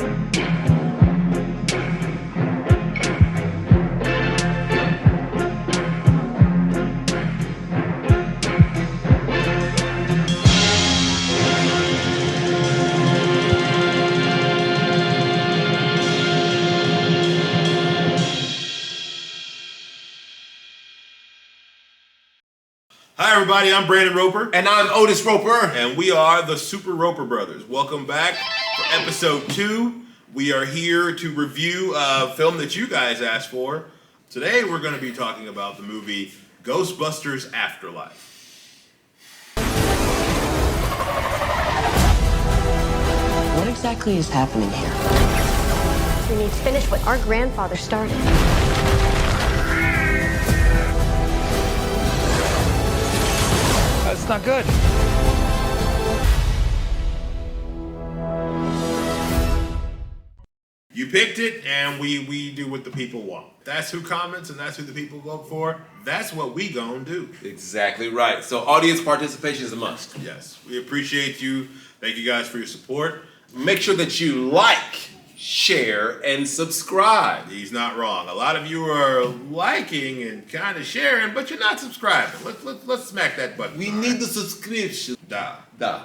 Hi everybody, I'm Brandon Roper. And I'm Otis Roper. And we are the Super Roper Brothers. Welcome back for episode 2. We are here to review a film that you guys asked for. Today we're going to be talking about the movie Ghostbusters Afterlife. What exactly is happening here? We need to finish what our grandfather started. That's not good. You picked it, and we do what the people want. That's who comments, and that's who the people vote for. That's what we gonna do. Exactly right. So audience participation is a must. Yes, we appreciate you. Thank you guys for your support. Make sure that you like, share, and subscribe. He's not wrong. A lot of you are liking and kind of sharing, but you're not subscribing. Let's smack that button. We need the subscription. Da. Da.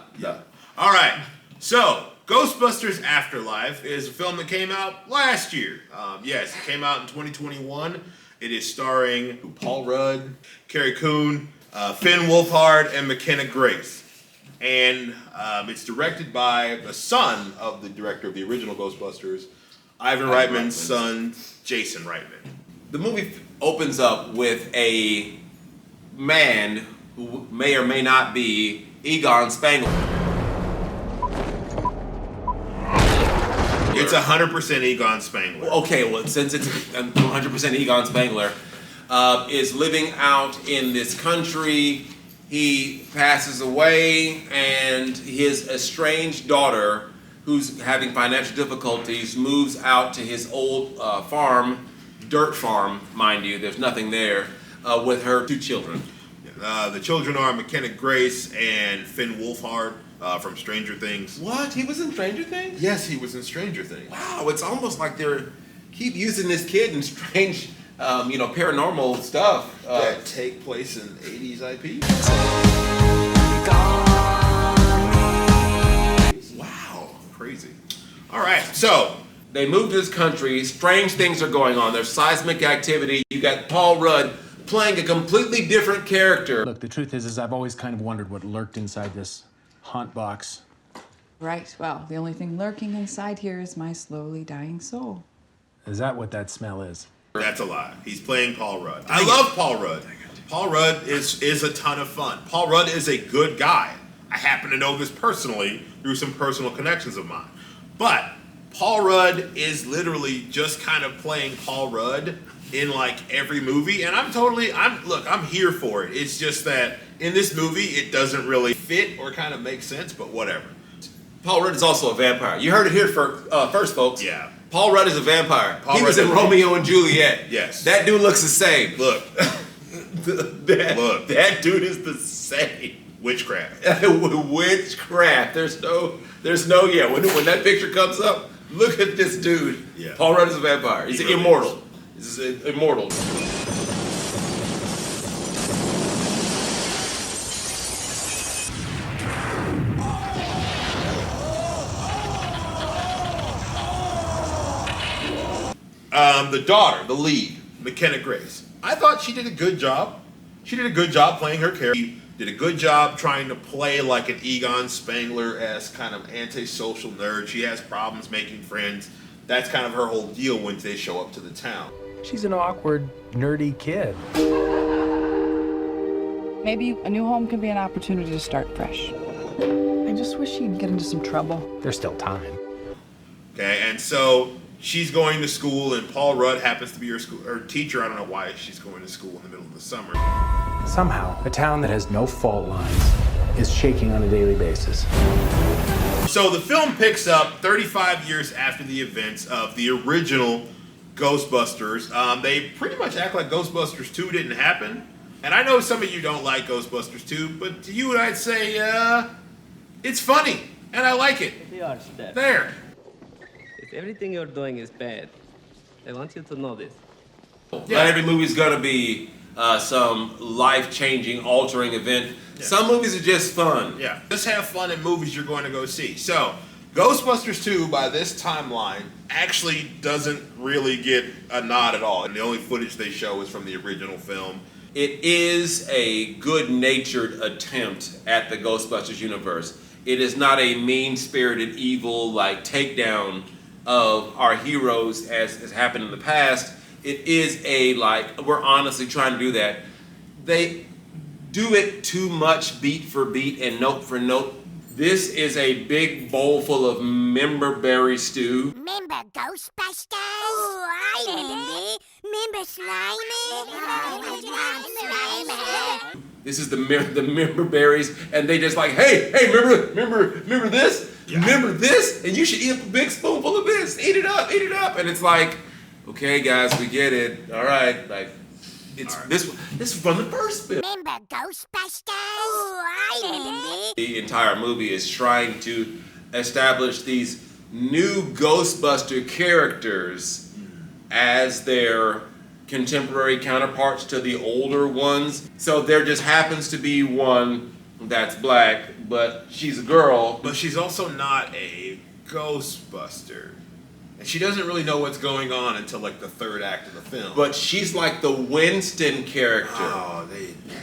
All right. So, Ghostbusters Afterlife is a film that came out last year. Yes, it came out in 2021. It is starring Paul Rudd, Carrie Coon, Finn Wolfhard, and Mackenna Grace. And it's directed by the son of the director of the original Ghostbusters, Ivan Reitman's son, Jason Reitman. The movie opens up with a man who may or may not be Egon Spengler. It's 100% Egon Spengler. Okay, well, since it's 100% Egon Spengler, is living out in this country. He passes away, and his estranged daughter, who's having financial difficulties, moves out to his old farm, dirt farm, mind you, there's nothing there, with her 2 children. The children are Mackenna Grace and Finn Wolfhard from Stranger Things. What? He was in Stranger Things? Yes, he was in Stranger Things. Wow, it's almost like they're keep using this kid in strange, paranormal stuff. That take place in 80s IP? Wow, crazy. All right, so they moved to this country. Strange things are going on. There's seismic activity. You got Paul Rudd playing a completely different character. Look, the truth is I've always kind of wondered what lurked inside this haunt box. Right, well, the only thing lurking inside here is my slowly dying soul. Is that what that smell is? That's a lie. He's playing Paul Rudd. I love Paul Rudd. Paul Rudd is a ton of fun. Paul Rudd is a good guy. I happen to know this personally through some personal connections of mine. But Paul Rudd is literally just kind of playing Paul Rudd in like every movie, and I'm here for it. It's just that in this movie it doesn't really fit or kind of make sense, but whatever. Paul Rudd is also a vampire. You heard it here first, folks. Yeah. Paul Rudd is a vampire. He was in Rudd Romeo and Juliet. Yes. That dude looks the same. Look. That dude is the same. Witchcraft. Witchcraft. There's no, when that picture comes up, look at this dude. Yeah. Paul Rudd is a vampire. He's immortal. He's immortal. The daughter, the lead, Mackenna Grace. I thought she did a good job. She did a good job playing her character. She did a good job trying to play like an Egon Spengler-esque kind of antisocial nerd. She has problems making friends. That's kind of her whole deal when they show up to the town. She's an awkward, nerdy kid. Maybe a new home can be an opportunity to start fresh. I just wish she'd get into some trouble. There's still time. Okay, and so she's going to school, and Paul Rudd happens to be her teacher. I don't know why she's going to school in the middle of the summer. Somehow, a town that has no fault lines is shaking on a daily basis. So the film picks up 35 years after the events of the original Ghostbusters. They pretty much act like Ghostbusters 2 didn't happen. And I know some of you don't like Ghostbusters 2, but to you I'd say it's funny, and I like it. There. everything you're doing is bad. I want you to know this. Not every movie's gonna be some life-changing, altering event. Yeah. Some movies are just fun. Yeah, just have fun in movies you're going to go see. So, Ghostbusters 2, by this timeline, actually doesn't really get a nod at all. And the only footage they show is from the original film. It is a good-natured attempt at the Ghostbusters universe. It is not a mean-spirited, evil, like, takedown of our heroes as has happened in the past. It is a, like, we're honestly trying to do that. They do it too much beat for beat and note for note. This is a big bowl full of memberberry stew. Remember Ghostbusters? Oh, I remember. Remember Slimy? This is the memberberries, and they just like, hey, remember this? Yeah. Remember this? And you should eat a big spoonful of this. Eat it up. And it's like, okay, guys, we get it. All right, like, it's right. This is from the first film. Remember Ghostbusters? Oh, I remember. The entire movie is trying to establish these new Ghostbuster characters as their contemporary counterparts to the older ones. So there just happens to be one that's black, but she's a girl. But she's also not a Ghostbuster. And she doesn't really know what's going on until like the third act of the film. But she's like the Winston character. Oh,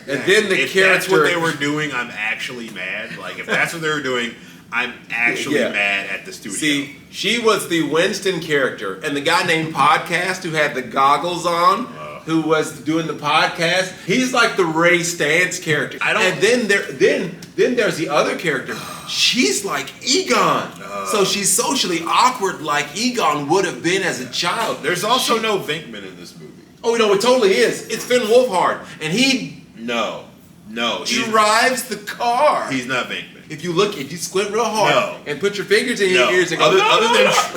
and then the if character. That's what they were doing. I'm actually mad. Like if that's what they were doing, I'm actually mad at the studio. See, she was the Winston character, and the guy named Podcast who had the goggles on, who was doing the podcast, he's like the Ray Stantz character. And then there's the other character. She's like Egon. So she's socially awkward like Egon would have been as a child. There's also no Venkman in this movie. Oh, no, it totally is. It's Finn Wolfhard. And he... No. Drives the car. He's not Venkman. If you squint real hard and put your fingers in your ears and go...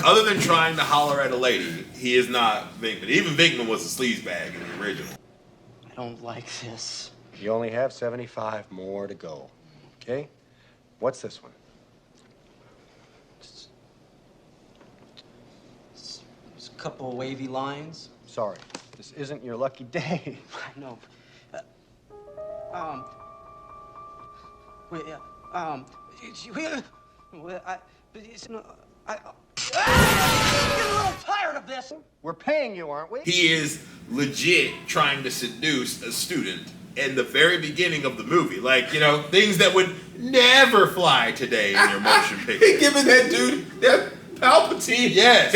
Other than trying to holler at a lady, he is not Venkman. Even Venkman was a sleazebag in the original. I don't like this. You only have 75 more to go. Okay? What's this one? It's a couple wavy lines. Sorry, this isn't your lucky day. I know. I'm getting a little tired of this. We're paying you, aren't we? He is legit trying to seduce a student in the very beginning of the movie. Like, you know, things that would never fly today in your motion picture. He giving that dude that Palpatine. Yes.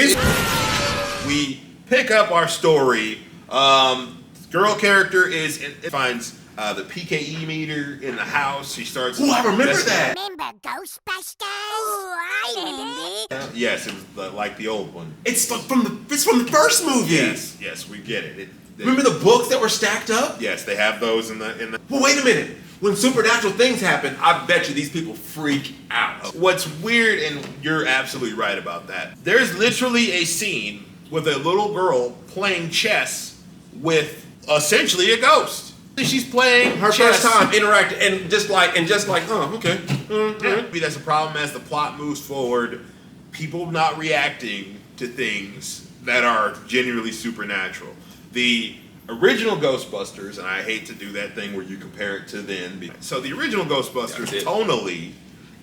We pick up our story. Girl character finds the PKE meter in the house. She starts... Oh, I remember that. Remember Ghostbusters? Oh, I remember. Yes, it was like the old one. It's from the first movie. Yes, we get it. Remember the books that were stacked up? Yes, they have those in the... Well, wait a minute. When supernatural things happen, I bet you these people freak out. What's weird, and you're absolutely right about that, there's literally a scene with a little girl playing chess with essentially a ghost. She's playing her chess. first time interacting, and just like, oh, okay. Maybe that's a problem as the plot moves forward. People not reacting to things that are genuinely supernatural. The original Ghostbusters, and I hate to do that thing where you compare it to then. So the original Ghostbusters, tonally,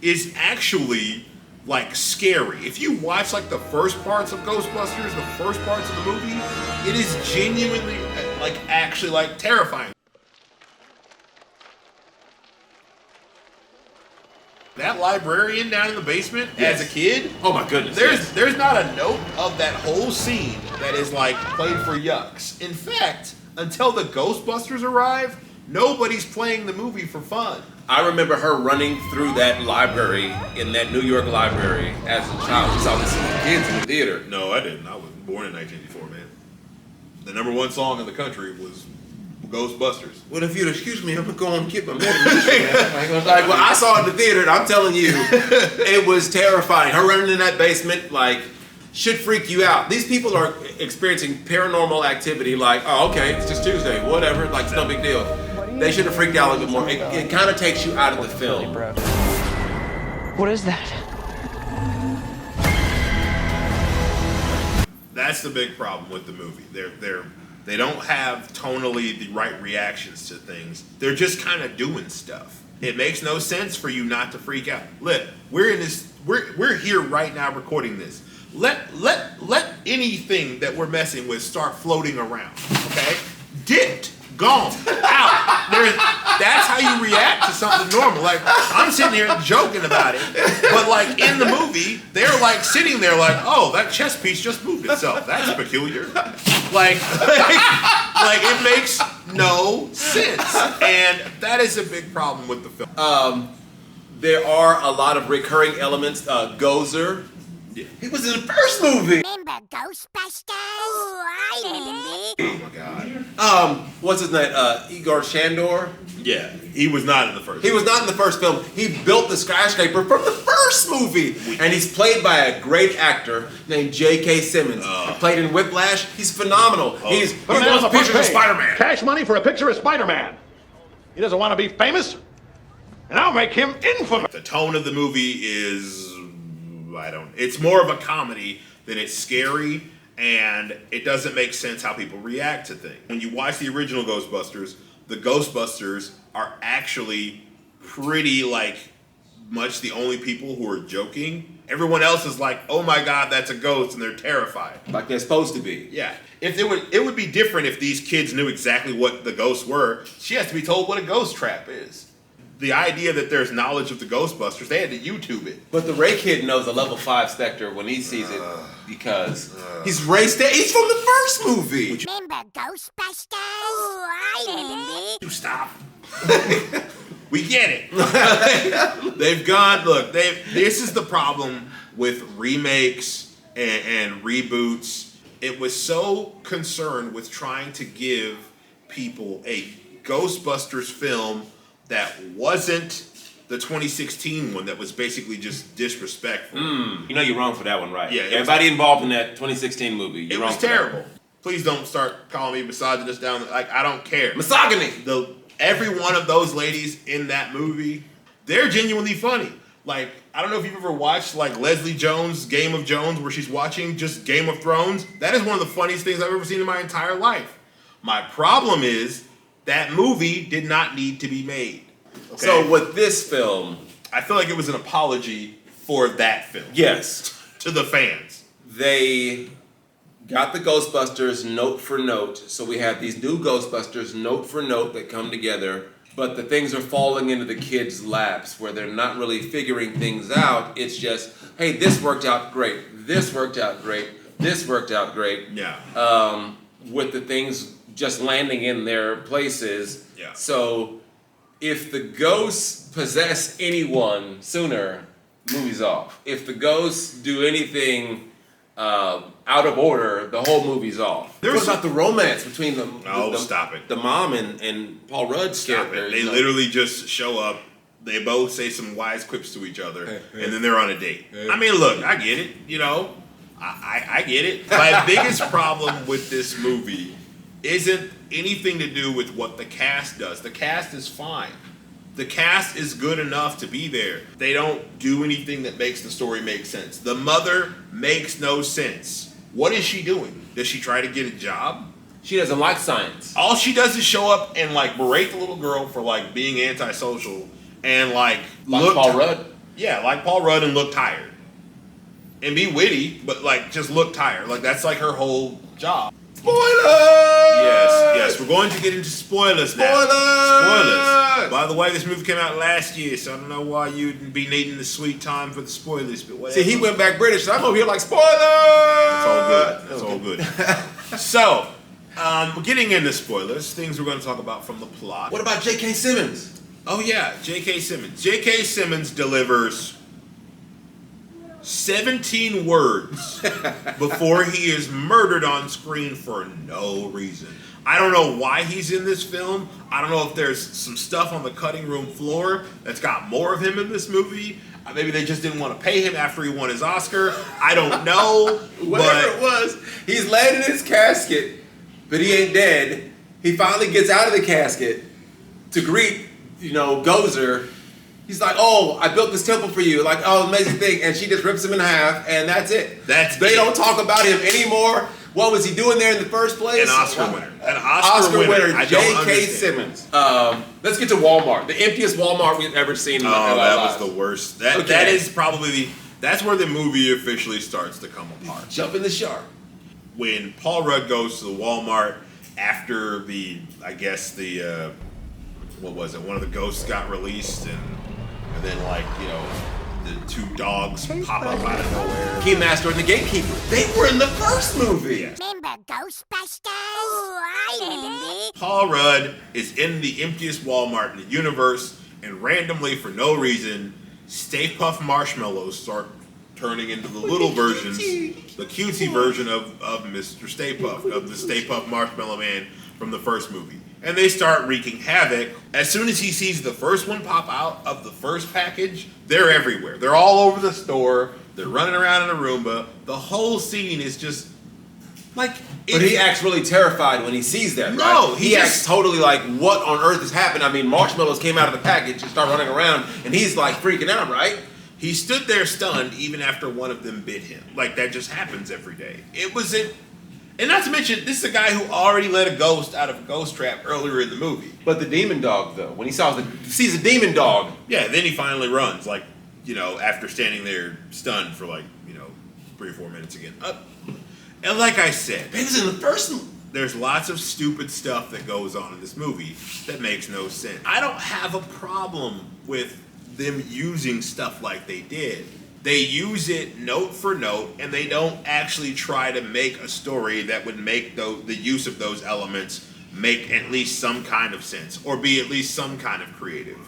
is actually like scary. If you watch like the first parts of Ghostbusters, the first parts of the movie, it is genuinely like actually like terrifying. That librarian down in the basement as a kid. Oh my goodness. There's not a note of that whole scene that is like played for yucks. In fact, until the Ghostbusters arrive, nobody's playing the movie for fun. I remember her running through that library in that New York library as a child. She saw these kids in the theater. No, I didn't. I was born in 1984, man. The #1 song in the country was Ghostbusters. Well, if you'd excuse me, I'm gonna go and get my medication. Like, well, I saw it in the theater, and I'm telling you, it was terrifying. Her running in that basement, like, should freak you out. These people are experiencing paranormal activity, like, oh, okay, it's just Tuesday, whatever, like, it's no big deal. They should have freaked out a little bit more. It kind of takes you out of the film. What is that? That's the big problem with the movie. They don't have tonally the right reactions to things. They're just kind of doing stuff. It makes no sense for you not to freak out. We're here right now recording this. Let anything that we're messing with start floating around. Okay? Dipped, gone, out. That's how you react to something normal. Like, I'm sitting here joking about it, but like in the movie, they're like sitting there like, oh, that chess piece just moved itself. That's peculiar. Like it makes no sense, and that is a big problem with the film. There are a lot of recurring elements. Gozer. He was in the first movie. Remember Ghostbusters? Oh, I remember. Oh my God. What's his name? Igor Shandor. Yeah, he was not in the first. He was not in the first film. He built the skyscraper from the first movie, and he's played by a great actor named J.K. Simmons. Played in Whiplash. He's phenomenal. He's wants a picture of Spider-Man. Cash money for a picture of Spider-Man. He doesn't want to be famous, and I'll make him infamous. The tone of the movie is, it's more of a comedy than it's scary, and it doesn't make sense how people react to things. When you watch the original Ghostbusters, the Ghostbusters are actually pretty much the only people who are joking. Everyone else is like, oh my God, that's a ghost, and they're terrified. Like they're supposed to be. Yeah. It would be different if these kids knew exactly what the ghosts were. She has to be told what a ghost trap is. The idea that there's knowledge of the Ghostbusters, they had to YouTube it. But the Ray kid knows a level 5 Spectre when he sees it because he's raced it. He's from the first movie. Remember Ghostbusters? Oh, I remember. You stop. We get it. They've gone, this is the problem with remakes and reboots. It was so concerned with trying to give people a Ghostbusters film that wasn't the 2016 one that was basically just disrespectful. You know you're wrong for that one, right? Yeah. Everybody involved in that 2016 movie, you're wrong. It was terrible. Please don't start calling me misogynist down. I don't care. Misogyny. Every one of those ladies in that movie, they're genuinely funny. I don't know if you've ever watched Leslie Jones' Game of Jones, where she's watching just Game of Thrones. That is one of the funniest things I've ever seen in my entire life. My problem is that movie did not need to be made. Okay? So with this film, I feel like it was an apology for that film. Yes. To the fans. They got the Ghostbusters note for note. So we have these new Ghostbusters note for note that come together. But the things are falling into the kids' laps where they're not really figuring things out. It's just, hey, this worked out great. This worked out great. This worked out great. Yeah. With the things just landing in their places. Yeah. So if the ghosts possess anyone sooner, movie's off. If the ghosts do anything out of order, the whole movie's off. What about the romance between them? Stop it. The mom and Paul Rudd's character. They literally just show up. They both say some wise quips to each other, and then they're on a date. I mean, look, I get it. I get it. My biggest problem with this movie isn't anything to do with what the cast does. The cast is fine. The cast is good enough to be there. They don't do anything that makes the story make sense. The mother makes no sense. What is she doing? Does she try to get a job? She doesn't like science. All she does is show up and berate the little girl for being antisocial and look Paul Rudd. Yeah, like Paul Rudd, and look tired. And be witty, but just look tired. That's her whole job. Spoilers! Yes, we're going to get into spoilers now. Spoilers! By the way, this movie came out last year, so I don't know why you'd be needing the sweet time for the spoilers, but whatever. See, he went back British, so I'm over here spoilers! It's all good. So, getting into spoilers, things we're going to talk about from the plot. What about J.K. Simmons? Oh yeah, J.K. Simmons. J.K. Simmons delivers 17 words before he is murdered on screen for no reason. I don't know why he's in this film. I don't know if there's some stuff on the cutting room floor that's got more of him in this movie. Maybe they just didn't want to pay him after he won his Oscar. I don't know. Whatever it was, he's laying in his casket, but he ain't dead. He finally gets out of the casket to greet, Gozer. He's like, oh, I built this temple for you. Amazing thing. And she just rips him in half, and that's it. They don't talk about him anymore. What was he doing there in the first place? An Oscar winner. An Oscar winner. I don't J.K. understand. Simmons. Let's get to Walmart. The emptiest Walmart we've ever seen in our that lives. was the worst. That is probably that's where the movie officially starts to come apart. Jump in the shark. When Paul Rudd goes to the Walmart after what was it? One of the ghosts got released, and then the two dogs pop up out of nowhere. Keymaster and the Gatekeeper. They were in the first movie. Remember Ghostbusters? Oh, I remember. Paul Rudd is in the emptiest Walmart in the universe, and randomly, for no reason, Stay Puft marshmallows start turning into the little versions, the cutesy version of Mr. Stay Puft, of the Stay Puft Marshmallow Man from the first movie. And they start wreaking havoc. As soon as he sees the first one pop out of the first package, they're everywhere. They're all over the store. They're running around in a Roomba. The whole scene is just like... But he acts really terrified when he sees that, right? No, he acts totally like, what on earth is happening? I mean, marshmallows came out of the package and start running around, and he's like freaking out, right? He stood there stunned even after one of them bit him. Like, that just happens every day. It wasn't... And not to mention, this is a guy who already let a ghost out of a ghost trap earlier in the movie. But the demon dog, though, when he sees a demon dog... Yeah, then he finally runs, after standing there stunned for 3 or 4 minutes again. And like I said... It was in the first movie. There's lots of stupid stuff that goes on in this movie that makes no sense. I don't have a problem with them using stuff like they did. They use it note for note, and they don't actually try to make a story that would make the use of those elements make at least some kind of sense, or be at least some kind of creative.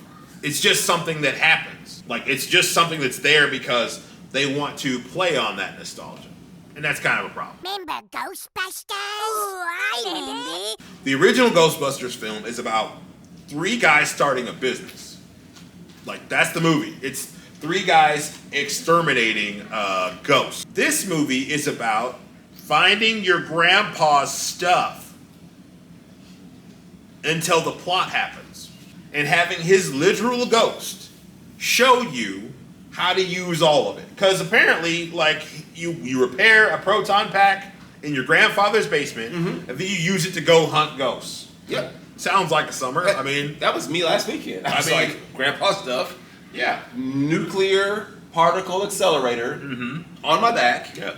It's just something that happens. It's just something that's there because they want to play on that nostalgia. And that's kind of a problem. Remember Ghostbusters? Oh, I remember. The original Ghostbusters film is about 3 guys starting a business. That's the movie. It's 3 guys exterminating ghosts. This movie is about finding your grandpa's stuff until the plot happens, and having his literal ghost show you how to use all of it. Because apparently, you repair a proton pack in your grandfather's basement, and then you use it to go hunt ghosts. Yep. Sounds like a summer. That was me last weekend. I was like, grandpa stuff. Yeah. Nuclear particle accelerator on my back. Yeah.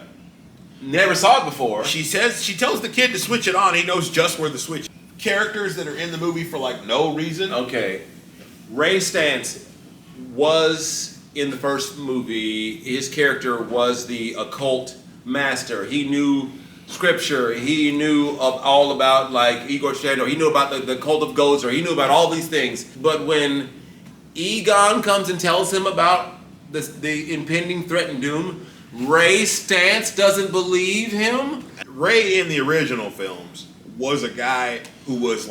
Never saw it before. She tells the kid to switch it on. He knows just where the switch. Characters that are in the movie for no reason. Okay. Ray Stantz was in the first movie. His character was the occult master. He knew scripture. He knew all about Igor Shandor. He knew about the cult of Gozer. He knew about all these things. But when Egon comes and tells him about the impending threat and doom, Ray Stantz doesn't believe him. Ray in the original films was a guy who was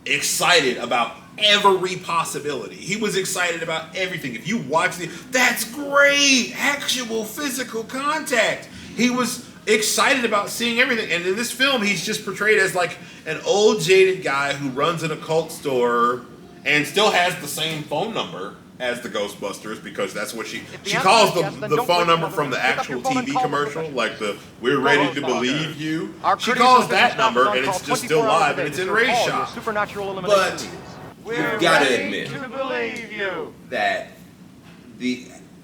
excited about every possibility. He was excited about everything. If you watch that's great! Actual physical contact. He was excited about seeing everything. And in this film, he's just portrayed as an old jaded guy who runs an occult store and still has the same phone number as the Ghostbusters, because that's what she calls the phone number from the actual TV commercial, "We're ready to believe you." She calls that number, and it's just still live, and it's in Ray's shop. But you've got to admit that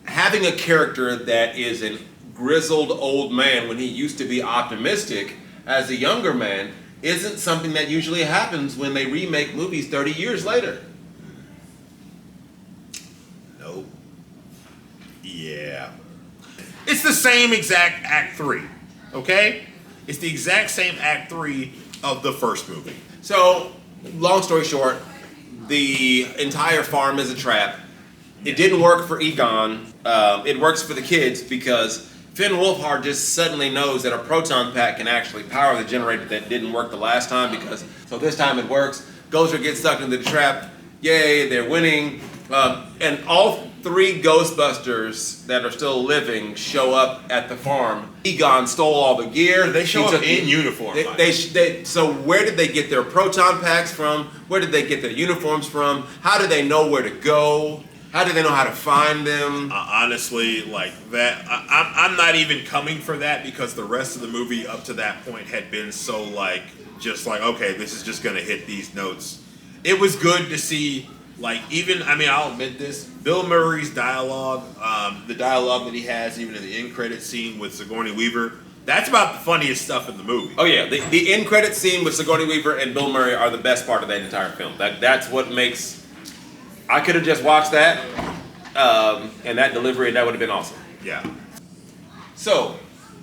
having a character that is a grizzled old man when he used to be optimistic as a younger man isn't something that usually happens when they remake movies 30 years later. Nope. Yeah. It's the same exact Act 3, okay? It's the exact same Act 3 of the first movie. So, long story short, the entire farm is a trap. It didn't work for Egon. It works for the kids because Finn Wolfhard just suddenly knows that a proton pack can actually power the generator that didn't work the last time, so this time it works. Gozer gets sucked into the trap. Yay, they're winning. And all 3 Ghostbusters that are still living show up at the farm. Egon stole all the gear. They show up in uniform. So where did they get their proton packs from? Where did they get their uniforms from? How do they know where to go? How do they know how to find them? Honestly, like that, I'm not even coming for that because the rest of the movie up to that point had been so like, just like, okay, this is just gonna hit these notes. It was good to see, like, even, I mean, I'll admit this, Bill Murray's dialogue, the dialogue that he has even in the end credit scene with Sigourney Weaver, that's about the funniest stuff in the movie. Oh yeah, the end credit scene with Sigourney Weaver and Bill Murray are the best part of that entire film. That's what makes. I could have just watched that, and that delivery, that would have been awesome. Yeah. So,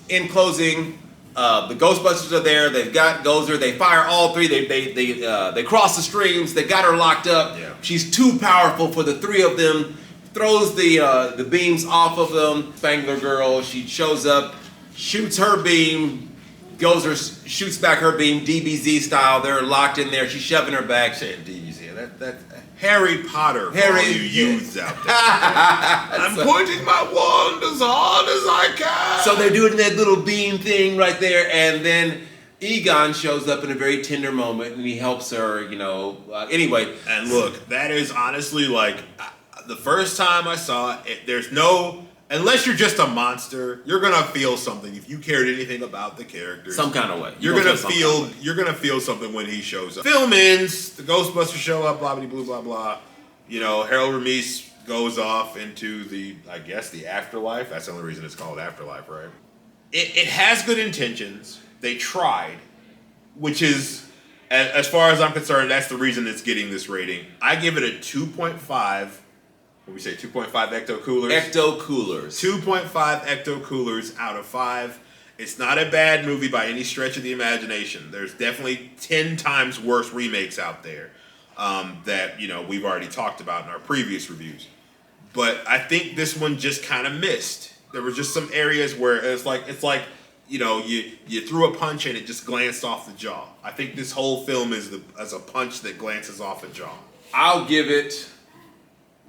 in closing, the Ghostbusters are there. They've got Gozer. They fire all three. They cross the streams. They got her locked up. Yeah. She's too powerful for the three of them. Throws the beams off of them. Spangler Girl. She shows up, shoots her beam. Gozer shoots back her beam, DBZ style. They're locked in there. She's shoving her back. Saying DBZ. That's Harry Potter. For Harry, all you youths out there. I'm pointing my wand as hard as I can. So they're doing that little beam thing right there, and then Egon shows up in a very tender moment, and he helps her, anyway. And look, that is honestly like, the first time I saw it, there's no, unless you're just a monster, you're gonna feel something if you cared anything about the characters. Some kind of way. You're gonna feel something when he shows up. Film ends, the Ghostbusters show up, blah blah blah blah. Harold Ramis goes off into the afterlife. That's the only reason it's called Afterlife, right? It has good intentions. They tried, which is, as far as I'm concerned, that's the reason it's getting this rating. I give it a 2.5. What we say, 2.5 ecto coolers? Ecto coolers. 2.5 ecto coolers out of 5. It's not a bad movie by any stretch of the imagination. There's definitely 10 times worse remakes out there that we've already talked about in our previous reviews. But I think this one just kind of missed. There were just some areas where it's like you threw a punch and it just glanced off the jaw. I think this whole film is a punch that glances off a jaw. I'll give it.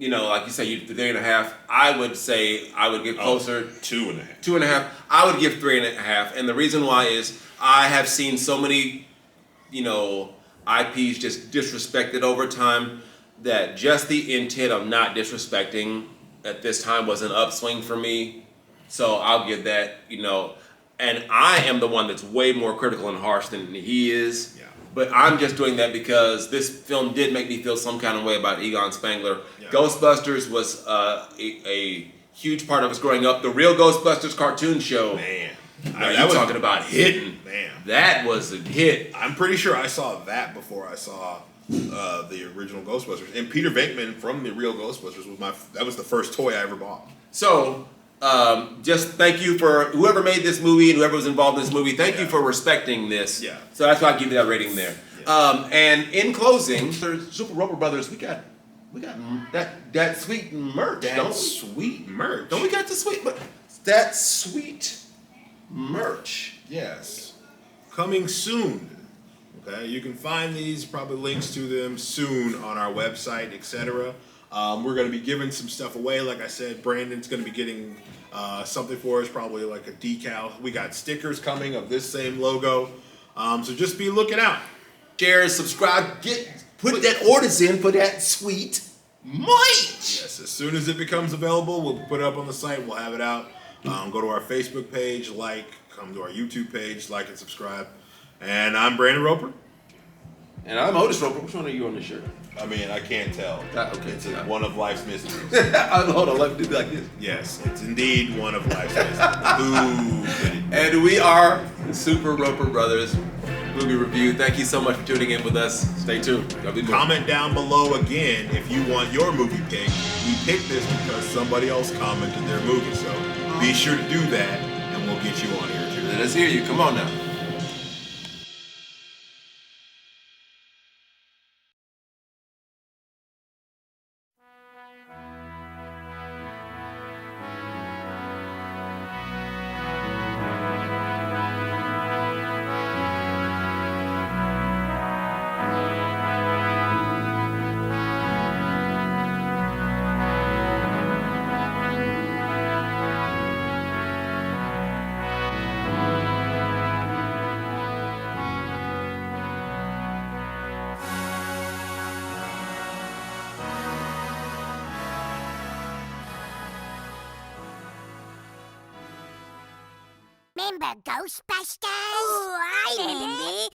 Like you say, 3.5. I would say I would give closer. 2.5. 2.5. I would give 3.5. And the reason why is I have seen so many, IPs just disrespected over time that just the intent of not disrespecting at this time was an upswing for me. So I'll give that, and I am the one that's way more critical and harsh than he is. Yeah. But I'm just doing that because this film did make me feel some kind of way about Egon Spangler. Yeah. Ghostbusters was a huge part of us growing up. The real Ghostbusters cartoon show. Man. You're talking about hitting. Man. That was a hit. I'm pretty sure I saw that before I saw the original Ghostbusters. And Peter Venkman from the real Ghostbusters was the first toy I ever bought. So, just thank you for whoever made this movie and whoever was involved in this movie. Thank you for respecting this. Yeah. So that's why I give you that rating there. Yeah. And in closing, Super Roper Brothers, we got that sweet merch. Sweet merch. Don't we got the sweet merch? That sweet merch. Yes. Coming soon. Okay, you can find these, probably links to them soon on our website, etc. We're going to be giving some stuff away. Like I said, Brandon's going to be getting something for us, probably like a decal. We got stickers coming of this same logo. So just be looking out. Share, subscribe, put that orders in for that sweet merch. Yes, as soon as it becomes available, we'll put it up on the site. We'll have it out. Go to our Facebook page, come to our YouTube page, like and subscribe. And I'm Brandon Roper. And I'm Otis Roper. Which one are you on the shirt? I mean, I can't tell. Okay. It's one of life's mysteries. Hold on, let me do like this. Yes, it's indeed one of life's mysteries. Ooh. And we are the Super Roper Brothers Movie Review. Thank you so much for tuning in with us. Stay tuned. Comment down below again if you want your movie pick. We picked this because somebody else commented their movie, so be sure to do that, and we'll get you on here too. Let us hear you. Come on now. Remember Ghostbusters? Oh, I remember.